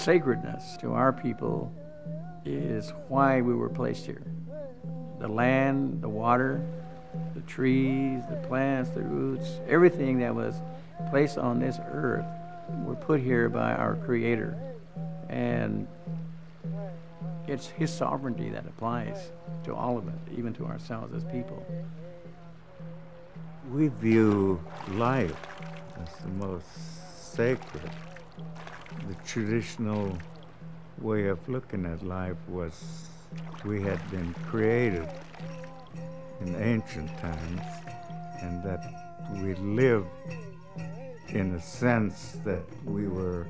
sacredness to our people is why we were placed here. The land, the water, the trees, the plants, the roots, everything that was placed on this earth were put here by our Creator. And it's His sovereignty that applies to all of it, even to ourselves as people. We view life as the most sacred. The traditional way of looking at life was we had been created in ancient times, and that we lived in the sense that we were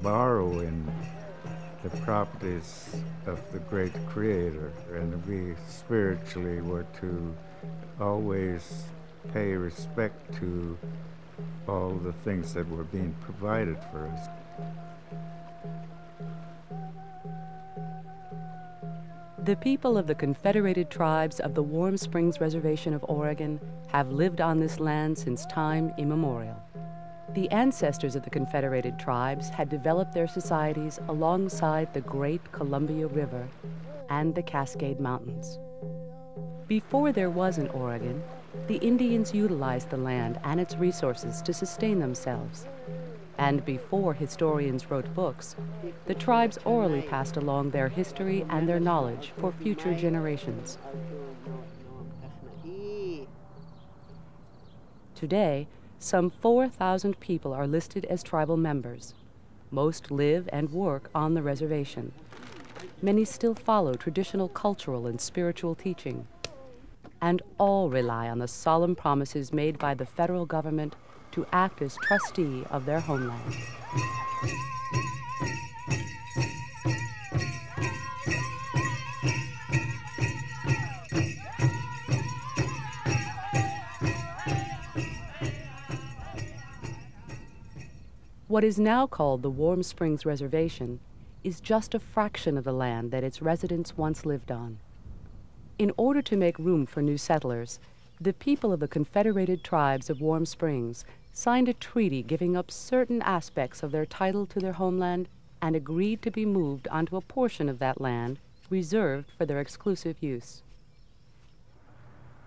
borrowing the properties of the great Creator, and we spiritually were to always pay respect to all the things that were being provided for us. The people of the Confederated Tribes of the Warm Springs Reservation of Oregon have lived on this land since time immemorial. The ancestors of the Confederated Tribes had developed their societies alongside the great Columbia River and the Cascade Mountains. Before there was an Oregon, the Indians utilized the land and its resources to sustain themselves. And before historians wrote books, the tribes orally passed along their history and their knowledge for future generations. Today, some 4,000 people are listed as tribal members. Most live and work on the reservation. Many still follow traditional cultural and spiritual teaching. And all rely on the solemn promises made by the federal government to act as trustee of their homeland. What is now called the Warm Springs Reservation is just a fraction of the land that its residents once lived on. In order to make room for new settlers, the people of the Confederated Tribes of Warm Springs signed a treaty giving up certain aspects of their title to their homeland and agreed to be moved onto a portion of that land reserved for their exclusive use.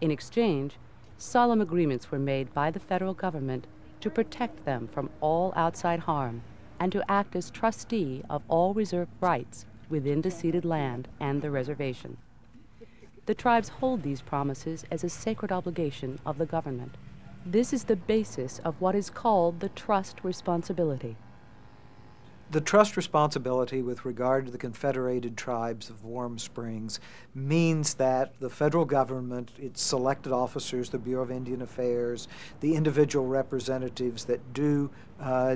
In exchange, solemn agreements were made by the federal government to protect them from all outside harm and to act as trustee of all reserved rights within the ceded land and the reservation. The tribes hold these promises as a sacred obligation of the government. This is the basis of what is called the trust responsibility. The trust responsibility with regard to the Confederated Tribes of Warm Springs means that the federal government, its selected officers, the Bureau of Indian Affairs, the individual representatives that do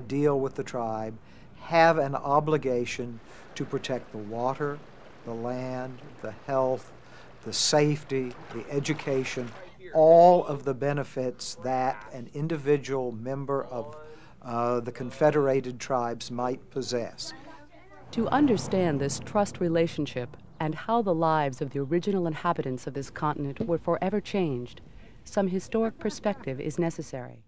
deal with the tribe, have an obligation to protect the water, the land, the health, the safety, the education, all of the benefits that an individual member of the Confederated Tribes might possess. To understand this trust relationship and how the lives of the original inhabitants of this continent were forever changed, some historic perspective is necessary.